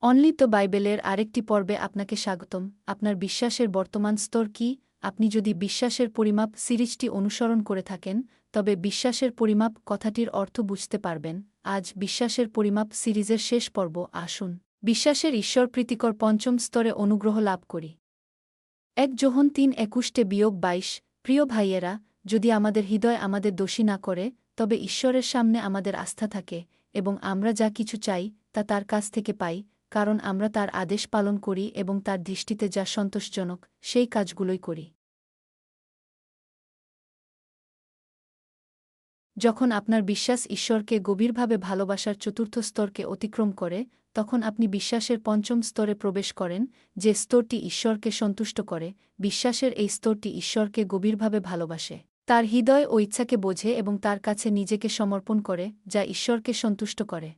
Only তো বাইবেলের আরেকটি পর্বে আপনাকে স্বাগতম। আপনার বিশ্বাসের বর্তমান স্তর কি? আপনি যদি বিশ্বাসের পরিমাপ সিরিজটি অনুসরণ করে থাকেন, তবে বিশ্বাসের পরিমাপ কথাটির অর্থ বুঝতে পারবেন। আজ বিশ্বাসের পরিমাপ সিরিজের শেষ পর্ব। আসুন বিশ্বাসের ঈশ্বর প্রীতিকর পঞ্চম স্তরে অনুগ্রহ লাভ করি। ১ যোহন ৩:২১-২২। প্রিয় ভাইয়েরা, যদি আমাদের হৃদয় আমাদের দোষী না করে, তবে ঈশ্বরের সামনে আমাদের আস্থা থাকে, এবং আমরা যা কিছু চাই তা তার কাছ থেকে পাই, কারণ আমরা তার আদেশ পালন করি এবং তার দৃষ্টিতে যা সন্তোষজনক সেই কাজগুলোই করি। যখন আপনার বিশ্বাস ঈশ্বরকে গভীরভাবে ভালোবাসার চতুর্থ স্তরকে অতিক্রম করে, তখন আপনি বিশ্বাসের পঞ্চম স্তরে প্রবেশ করেন, যে স্তরটি ঈশ্বরকে সন্তুষ্ট করে। বিশ্বাসের এই স্তরটি ঈশ্বরকে গভীরভাবে ভালোবাসে, তার হৃদয় ও ইচ্ছাকে বোঝে এবং তার কাছে নিজেকে সমর্পণ করে, যা ঈশ্বরকে সন্তুষ্ট করে।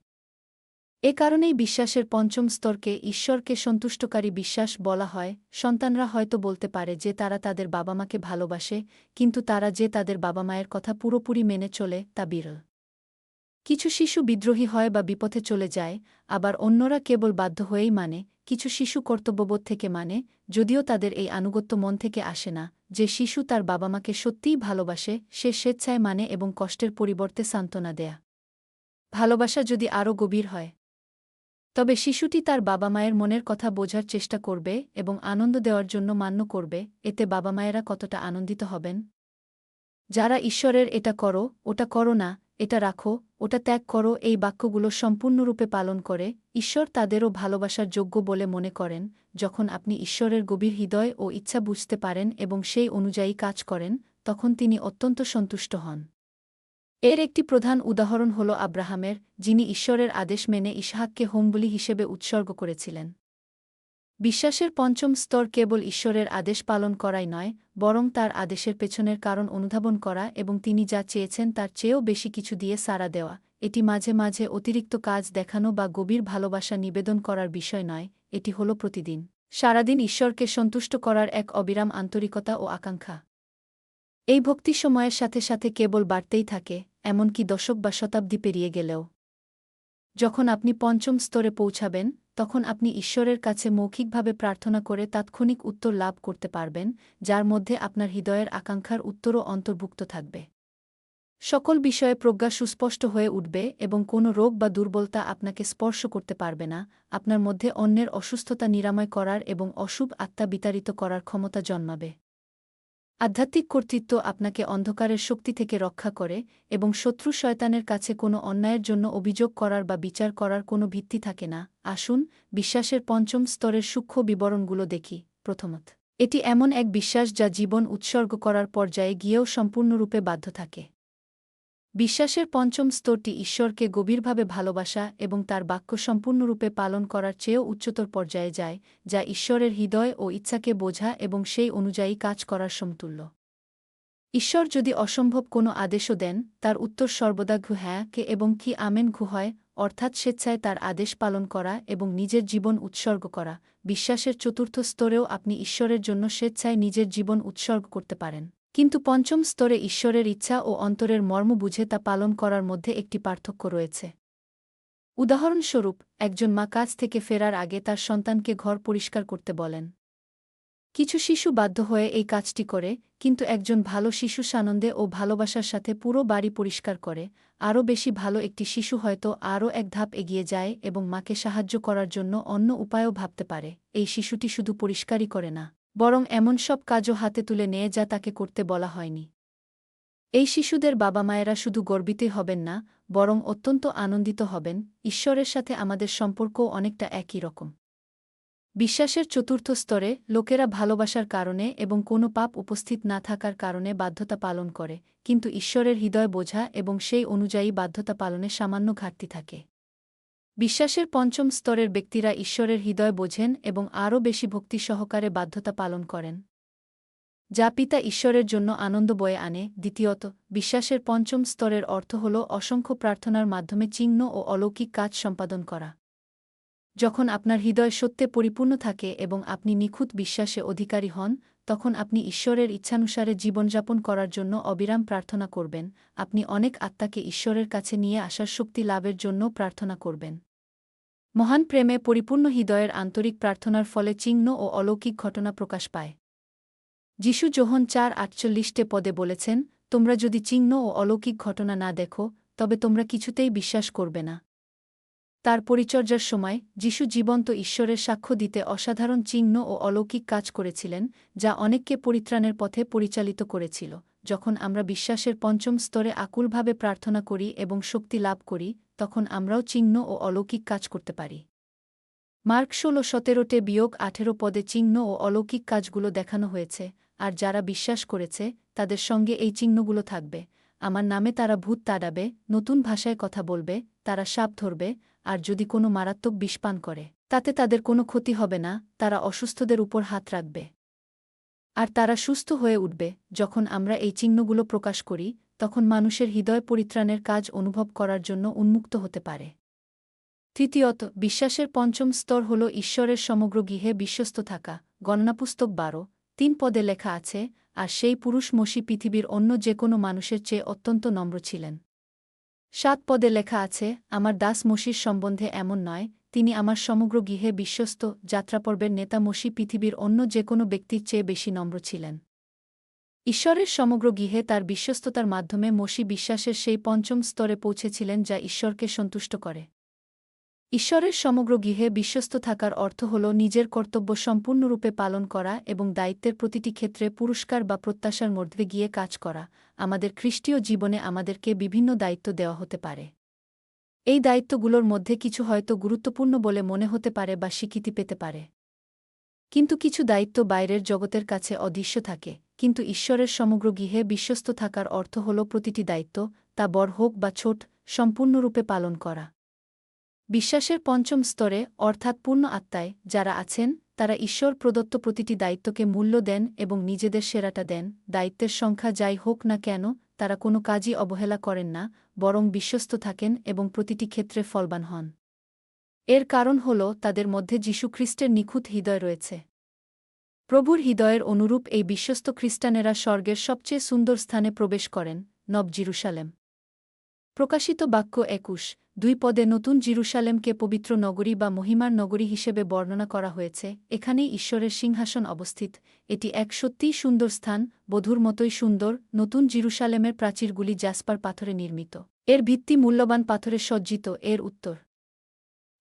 এ কারণেই বিশ্বাসের পঞ্চম স্তরকে ঈশ্বরকে সন্তুষ্টকারী বিশ্বাস বলা হয়। সন্তানরা হয়তো বলতে পারে যে তারা তাদের বাবা-মাকে ভালোবাসে, কিন্তু তারা যে তাদের বাবা-মায়ের কথা পুরোপুরি মেনে চলে তা বিরল। কিছু শিশু বিদ্রোহী হয় বা বিপথে চলে যায়, আবার অন্যরা কেবল বাধ্য হয়েই মানে। কিছু শিশু কর্তব্যবোধ থেকে মানে, যদিও তাদের এই আনুগত্য মন থেকে আসে না। যে শিশু তার বাবা-মাকে সত্যিই ভালোবাসে, সে স্বেচ্ছায় মানে এবং কষ্টের পরিবর্তে সান্ত্বনা দেয়া। ভালোবাসা যদি আরও গভীর হয়, তবে শিশুটি তার বাবা-মায়ের মনের কথা বোঝার চেষ্টা করবে এবং আনন্দ দেওয়ার জন্য মান্য করবে। এতে বাবা-মায়েরা কতটা আনন্দিত হবেন? যারা ঈশ্বরের "এটা করো, ওটা করো না, এটা রাখো, ওটা ত্যাগ করো" এই বাক্যগুলো সম্পূর্ণরূপে পালন করে, ঈশ্বর তাদেরও ভালোবাসার যোগ্য বলে মনে করেন। যখন আপনি ঈশ্বরের গভীর হৃদয় ও ইচ্ছা বুঝতে পারেন এবং সেই অনুযায়ী কাজ করেন, তখন তিনি অত্যন্ত সন্তুষ্ট হন। এর একটি প্রধান উদাহরণ হল আব্রাহামের, যিনি ঈশ্বরের আদেশ মেনে ইসহাককে হোমবলি হিসেবে উৎসর্গ করেছিলেন। বিশ্বাসের পঞ্চম স্তর কেবল ঈশ্বরের আদেশ পালন করাই নয়, বরং তার আদেশের পেছনের কারণ অনুধাবন করা এবং তিনি যা চেয়েছেন তার চেয়েও বেশি কিছু দিয়ে সাড়া দেওয়া। এটি মাঝে মাঝে অতিরিক্ত কাজ দেখানো বা গভীর ভালোবাসা নিবেদন করার বিষয় নয়, এটি হল প্রতিদিন সারাদিন ঈশ্বরকে সন্তুষ্ট করার এক অবিরাম আন্তরিকতা ও আকাঙ্ক্ষা। এই ভক্তি সময়ের সাথে সাথে কেবল বাড়তেই থাকে, এমনকি দশক বা শতাব্দী পেরিয়ে গেলেও। যখন আপনি পঞ্চম স্তরে পৌঁছাবেন, তখন আপনি ঈশ্বরের কাছে মৌখিকভাবে প্রার্থনা করে তাৎক্ষণিক উত্তর লাভ করতে পারবেন, যার মধ্যে আপনার হৃদয়ের আকাঙ্ক্ষার উত্তরও অন্তর্ভুক্ত থাকবে। সকল বিষয়ে প্রজ্ঞা সুস্পষ্ট হয়ে উঠবে এবং কোনো রোগ বা দুর্বলতা আপনাকে স্পর্শ করতে পারবে না। আপনার মধ্যে অন্যের অসুস্থতা নিরাময় করার এবং অশুভ আত্মা বিতাড়িত করার ক্ষমতা জন্মাবে। আধ্যাত্মিক কর্তৃত্ব আপনাকে অন্ধকারের শক্তি থেকে রক্ষা করে এবং শত্রু শয়তানের কাছে কোনো অন্যায়ের জন্য অভিযোগ করার বা বিচার করার কোনো ভিত্তি থাকে না। আসুন বিশ্বাসের পঞ্চম স্তরের সূক্ষ্ম বিবরণগুলো দেখি। প্রথমত, এটি এমন এক বিশ্বাস যা জীবন উৎসর্গ করার পর্যায়ে গিয়েও সম্পূর্ণরূপে বাধ্য থাকে। বিশ্বাসের পঞ্চম স্তরটি ঈশ্বরকে গভীরভাবে ভালোবাসা এবং তার বাক্য সম্পূর্ণরূপে পালন করার চেয়েও উচ্চতর পর্যায়ে যায়, যা ঈশ্বরের হৃদয় ও ইচ্ছাকে বোঝা এবং সেই অনুযায়ী কাজ করার সমতুল্য। ঈশ্বর যদি অসম্ভব কোনো আদেশও দেন, তার উত্তর সর্বদা হ্যাঁ কে এবং কি আমেন হয়, অর্থাৎ স্বেচ্ছায় তার আদেশ পালন করা এবং নিজের জীবন উৎসর্গ করা। বিশ্বাসের চতুর্থ স্তরেও আপনি ঈশ্বরের জন্য স্বেচ্ছায় নিজের জীবন উৎসর্গ করতে পারেন, কিন্তু পঞ্চম স্তরে ঈশ্বরের ইচ্ছা ও অন্তরের মর্ম বুঝে তা পালন করার মধ্যে একটি পার্থক্য রয়েছে। উদাহরণস্বরূপ, একজন মা কাজ থেকে ফেরার আগে তার সন্তানকে ঘর পরিষ্কার করতে বলেন। কিছু শিশু বাধ্য হয়ে এই কাজটি করে, কিন্তু একজন ভালো শিশু সানন্দে ও ভালোবাসার সাথে পুরো বাড়ি পরিষ্কার করে। আরও বেশি ভালো একটি শিশু হয়তো আরও এক ধাপ এগিয়ে যায় এবং মাকে সাহায্য করার জন্য অন্য উপায়ও ভাবতে পারে। এই শিশুটি শুধু পরিষ্কারই করে না, বরং এমন সব কাজও হাতে তুলে নেয় যা তাকে করতে বলা হয়নি। এই শিশুদের বাবা-মায়েরা শুধু গর্বিতই হবেন না, বরং অত্যন্ত আনন্দিত হবেন। ঈশ্বরের সাথে আমাদের সম্পর্কও অনেকটা একই রকম। বিশ্বাসের চতুর্থ স্তরে লোকেরা ভালোবাসার কারণে এবং কোনো পাপ উপস্থিত না থাকার কারণে বাধ্যতা পালন করে, কিন্তু ঈশ্বরের হৃদয় বোঝা এবং সেই অনুযায়ী বাধ্যতা পালনে সামান্য ঘাটতি থাকে। বিশ্বাসের পঞ্চম স্তরের ব্যক্তিরা ঈশ্বরের হৃদয় বোঝেন এবং আরও বেশি ভক্তি সহকারে বাধ্যতা পালন করেন, যা পিতা ঈশ্বরের জন্য আনন্দ বয়ে আনে। দ্বিতীয়ত, বিশ্বাসের পঞ্চম স্তরের অর্থ হল অসংখ্য প্রার্থনার মাধ্যমে চিহ্ন ও অলৌকিক কাজ সম্পাদন করা। যখন আপনার হৃদয় সত্যে পরিপূর্ণ থাকে এবং আপনি নিখুঁত বিশ্বাসে অধিকারী হন, তখন আপনি ঈশ্বরের ইচ্ছানুসারে জীবনযাপন করার জন্য অবিরাম প্রার্থনা করবেন। আপনি অনেক আত্মাকে ঈশ্বরের কাছে নিয়ে আসার শক্তি লাভের জন্য প্রার্থনা করবেন। মহান প্রেমে পরিপূর্ণ হৃদয়ের আন্তরিক প্রার্থনার ফলে চিহ্ন ও অলৌকিক ঘটনা প্রকাশ পায়। যিশু যোহন 4:48 পদে বলেছেন, তোমরা যদি চিহ্ন ও অলৌকিক ঘটনা না দেখো, তবে তোমরা কিছুতেই বিশ্বাস করবে না। তার পরিচর্যার সময় যিশু জীবন্ত ঈশ্বরের সাক্ষ্য দিতে অসাধারণ চিহ্ন ও অলৌকিক কাজ করেছিলেন, যা অনেককে পরিত্রাণের পথে পরিচালিত করেছিল। যখন আমরা বিশ্বাসের পঞ্চম স্তরে আকুলভাবে প্রার্থনা করি এবং শক্তি লাভ করি, তখন আমরাও চিহ্ন ও অলৌকিক কাজ করতে পারি। মার্ক 16:17-18 পদে চিহ্ন ও অলৌকিক কাজগুলো দেখানো হয়েছে, আর যারা বিশ্বাস করেছে তাদের সঙ্গে এই চিহ্নগুলো থাকবে। আমার নামে তারা ভূত তাড়াবে, নতুন ভাষায় কথা বলবে, তারা সাপ ধরবে, আর যদি কোনো মারাত্মক বিষ পান করে, তাতে তাদের কোনো ক্ষতি হবে না, তারা অসুস্থদের উপর হাত রাখবে, আর তারা সুস্থ হয়ে উঠবে। যখন আমরা এই চিহ্নগুলো প্রকাশ করি, তখন মানুষের হৃদয় পরিত্রাণের কাজ অনুভব করার জন্য উন্মুক্ত হতে পারে। তৃতীয়ত, বিশ্বাসের পঞ্চম স্তর হল ঈশ্বরের সমগ্র গৃহে বিশ্বস্ত থাকা। গণনাপুস্তক 12:3 পদে লেখা আছে, আর সেই পুরুষ মসী পৃথিবীর অন্য যে কোনো মানুষের চেয়ে অত্যন্ত নম্র ছিলেন। 7 পদে লেখা আছে, আমার দাস মসীর সম্বন্ধে এমন নয়, তিনি আমার সমগ্র গৃহে বিশ্বস্ত। যাত্রাপর্বের নেতা মসী পৃথিবীর অন্য যে কোনো ব্যক্তির চেয়ে বেশি নম্র ছিলেন। ঈশ্বরের সমগ্র গৃহে তার বিশ্বস্ততার মাধ্যমে মসী বিশ্বাসের সেই পঞ্চম স্তরে পৌঁছেছিলেন যা ঈশ্বরকে সন্তুষ্ট করে। ঈশ্বরের সমগ্র গৃহে বিশ্বস্ত থাকার অর্থ হল নিজের কর্তব্য সম্পূর্ণরূপে পালন করা এবং দায়িত্বের প্রতিটি ক্ষেত্রে পুরস্কার বা প্রত্যাশার মধ্যে গিয়ে কাজ করা। আমাদের খ্রিস্টীয় জীবনে আমাদেরকে বিভিন্ন দায়িত্ব দেওয়া হতে পারে। এই দায়িত্বগুলোর মধ্যে কিছু হয়তো গুরুত্বপূর্ণ বলে মনে হতে পারে বা স্বীকৃতি পেতে পারে, কিন্তু কিছু দায়িত্ব বাইরের জগতের কাছে অদৃশ্য থাকে। কিন্তু ঈশ্বরের সমগ্র গৃহে বিশ্বস্ত থাকার অর্থ হল প্রতিটি দায়িত্ব, তা বড় হোক বা ছোট, সম্পূর্ণরূপে পালন করা। বিশ্বাসের পঞ্চম স্তরে, অর্থাৎ পূর্ণ আত্মায় যারা আছেন, তারা ঈশ্বর প্রদত্ত প্রতিটি দায়িত্বকে মূল্য দেন এবং নিজেদের সেরাটা দেন। দায়িত্বের সংখ্যা যাই হোক না কেন, তারা কোনো কাজই অবহেলা করেন না, বরং বিশ্বস্ত থাকেন এবং প্রতিটি ক্ষেত্রে ফলবান হন। এর কারণ হল তাদের মধ্যে যীশুখ্রিস্টের নিখুঁত হৃদয় রয়েছে। প্রভুর হৃদয়ের অনুরূপ এই বিশ্বস্ত খ্রিস্টানেরা স্বর্গের সবচেয়ে সুন্দর স্থানে প্রবেশ করেন, নব জিরুসালেম। প্রকাশিত বাক্য 21:2 পদে নতুন জিরুসালেমকে পবিত্র নগরী বা মহিমার নগরী হিসেবে বর্ণনা করা হয়েছে। এখানেই ঈশ্বরের সিংহাসন অবস্থিত। এটি এক সত্যিই সুন্দর স্থান, বধূর মতোই সুন্দর। নতুন জিরুসালেমের প্রাচীরগুলি জাসপার পাথরে নির্মিত। এর ভিত্তি মূল্যবান পাথরে সজ্জিত। এর উত্তর,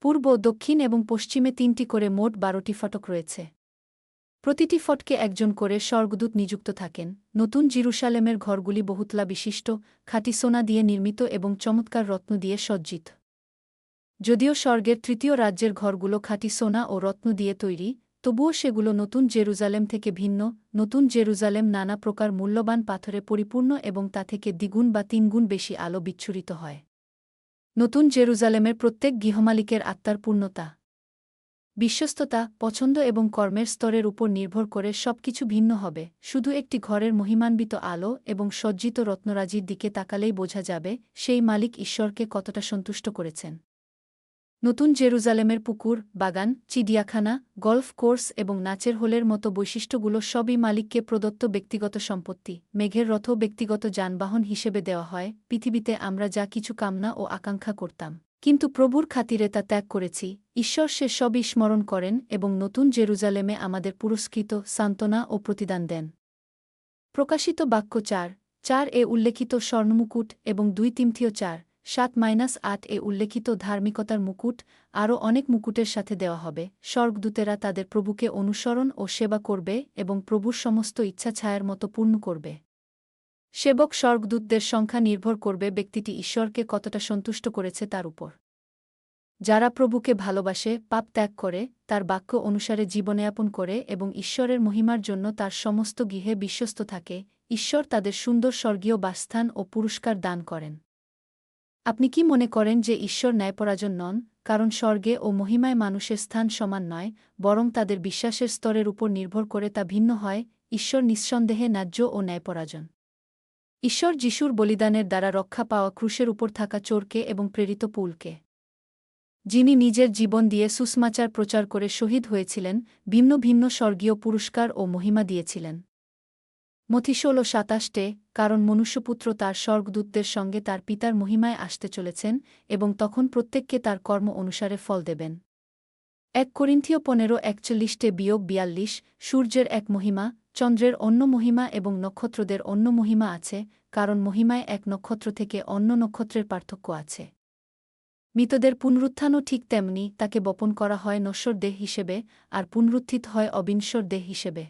পূর্ব, দক্ষিণ এবং পশ্চিমে 3টি করে মোট 12টি ফটক রয়েছে। প্রতিটি ফটকে একজন করে স্বর্গদূত নিযুক্ত থাকেন। নতুন জিরুসালেমের ঘরগুলি বহুতলা বিশিষ্ট, খাঁটি সোনা দিয়ে নির্মিত এবং চমৎকার রত্ন দিয়ে সজ্জিত। যদিও স্বর্গের তৃতীয় রাজ্যের ঘরগুলো খাঁটি সোনা ও রত্ন দিয়ে তৈরি, তবুও সেগুলো নতুন জেরুজালেম থেকে ভিন্ন। নতুন জেরুজালেম নানা প্রকার মূল্যবান পাথরে পরিপূর্ণ এবং তা থেকে দ্বিগুণ বা 3 গুণ বেশি আলো বিচ্ছুরিত হয়। নতুন জেরুজালেমের প্রত্যেক গৃহমালিকের আত্মার পূর্ণতা, বিশ্বস্ততা, পছন্দ এবং কর্মের স্তরের উপর নির্ভর করে সবকিছু ভিন্ন হবে। শুধু একটি ঘরের মহিমান্বিত আলো এবং সজ্জিত রত্নরাজির দিকে তাকালেই বোঝা যাবে সেই মালিক ঈশ্বরকে কতটা সন্তুষ্ট করেছেন। নতুন জেরুজালেমের পুকুর, বাগান, চিড়িয়াখানা, গল্ফ কোর্স এবং নাচের হোলের মতো বৈশিষ্ট্যগুলো সবই মালিককে প্রদত্ত ব্যক্তিগত সম্পত্তি। মেঘের রথও ব্যক্তিগত যানবাহন হিসেবে দেওয়া হয়। পৃথিবীতে আমরা যা কিছু কামনা ও আকাঙ্ক্ষা করতাম, কিন্তু প্রভুর খাতিরে তা ত্যাগ করেছি, ঈশ্বর সে সবই স্মরণ করেন এবং নতুন জেরুজালেমে আমাদের পুরস্কৃত, সান্ত্বনা ও প্রতিদান দেন। প্রকাশিত বাক্য 4:4 এ উল্লেখিত স্বর্ণমুকুট এবং 2 তিমথিয় 4:7-8 এ উল্লেখিত ধার্মিকতার মুকুট আরও অনেক মুকুটের সাথে দেওয়া হবে। স্বর্গদূতেরা তাদের প্রভুকে অনুসরণ ও সেবা করবে এবং প্রভুর সমস্ত ইচ্ছা ছায়ার মতো পূর্ণ করবে। সেবক স্বর্গদূতদের সংখ্যা নির্ভর করবে ব্যক্তিটি ঈশ্বরকে কতটা সন্তুষ্ট করেছে তার উপর। যারা প্রভুকে ভালোবাসে, পাপ ত্যাগ করে, তার বাক্য অনুসারে জীবনযাপন করে এবং ঈশ্বরের মহিমার জন্য তার সমস্ত গৃহে বিশ্বস্ত থাকে, ঈশ্বর তাদের সুন্দর স্বর্গীয় বাসস্থান ও পুরস্কার দান করেন। আপনি কি মনে করেন যে ঈশ্বর ন্যায়পরায়ণ নন? কারণ স্বর্গে ও মহিমায় মানুষের স্থান সমান নয়, বরং তাদের বিশ্বাসের স্তরের উপর নির্ভর করে তা ভিন্ন হয়। ঈশ্বর নিঃসন্দেহে ন্যায্য ও ন্যায়পরায়ণ। ঈশ্বর যিশুর বলিদানের দ্বারা রক্ষা পাওয়া ক্রুশের উপর থাকা চোরকে এবং প্রেরিত পৌলকে, যিনি নিজের জীবন দিয়ে সুসমাচার প্রচার করে শহীদ হয়েছিলেন, ভিন্ন ভিন্ন স্বর্গীয় পুরস্কার ও মহিমা দিয়েছিলেন। মথি 16:27 কারণ মনুষ্যপুত্র তার স্বর্গদূতদের সঙ্গে তার পিতার মহিমায় আসতে চলেছেন এবং তখন প্রত্যেককে তার কর্ম অনুসারে ফল দেবেন। 1 করিন্থীয় 15:41-42 সূর্যের এক মহিমা, চন্দ্রের অন্য মহিমা এবং নক্ষত্রদের অন্য মহিমা আছে, কারণ মহিমায় এক নক্ষত্র থেকে অন্য নক্ষত্রের পার্থক্য আছে। মৃতদের পুনরুত্থানও ঠিক তেমনি, তাকে বপন করা হয় নশ্বর দেহ হিসেবে, আর পুনরুত্থিত হয় অবিনশ্বর দেহ হিসেবে।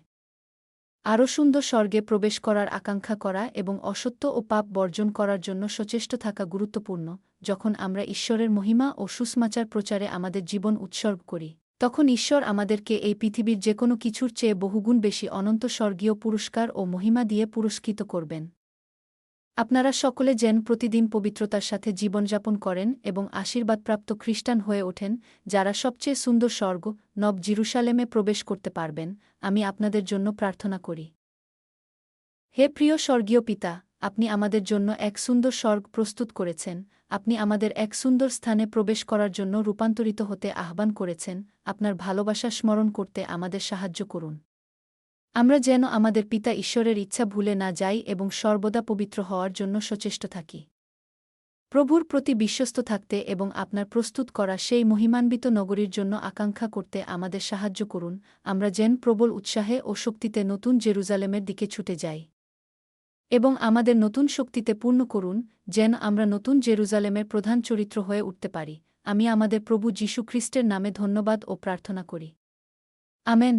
আরও সুন্দর স্বর্গে প্রবেশ করার আকাঙ্ক্ষা করা এবং অসত্য ও পাপ বর্জন করার জন্য সচেষ্ট থাকা গুরুত্বপূর্ণ। যখন আমরা ঈশ্বরের মহিমা ও সুসমাচার প্রচারে আমাদের জীবন উৎসর্গ করি, তখন ঈশ্বর আমাদেরকে এই পৃথিবীর যেকোনো কিছুর চেয়ে বহুগুণ বেশি অনন্ত স্বর্গীয় পুরস্কার ও মহিমা দিয়ে পুরস্কৃত করবেন। আপনারা সকলে যেন প্রতিদিন পবিত্রতার সাথে জীবনযাপন করেন এবং আশীর্বাদপ্রাপ্ত খ্রিস্টান হয়ে ওঠেন, যারা সবচেয়ে সুন্দর স্বর্গ, নব জেরুসালেমে প্রবেশ করতে পারবেন। আমি আপনাদের জন্য প্রার্থনা করি। হে প্রিয় স্বর্গীয় পিতা, আপনি আমাদের জন্য এক সুন্দর স্বর্গ প্রস্তুত করেছেন। আপনি আমাদের এক সুন্দর স্থানে প্রবেশ করার জন্য রূপান্তরিত হতে আহ্বান করেছেন। আপনার ভালোবাসা স্মরণ করতে আমাদের সাহায্য করুন। আমরা যেন আমাদের পিতা ঈশ্বরের ইচ্ছা ভুলে না যাই এবং সর্বদা পবিত্র হওয়ার জন্য সচেষ্ট থাকি। প্রভুর প্রতি বিশ্বস্ত থাকতে এবং আপনার প্রস্তুত করা সেই মহিমান্বিত নগরীর জন্য আকাঙ্ক্ষা করতে আমাদের সাহায্য করুন। আমরা যেন প্রবল উৎসাহে ও শক্তিতে নতুন জেরুজালেমের দিকে ছুটে যাই এবং আমাদের নতুন শক্তিতে পূর্ণ করুন, যেন আমরা নতুন জেরুজালেমের প্রধান চরিত্র হয়ে উঠতে পারি। আমি আমাদের প্রভু যীশু খ্রিস্টের নামে ধন্যবাদ ও প্রার্থনা করি। আমেন।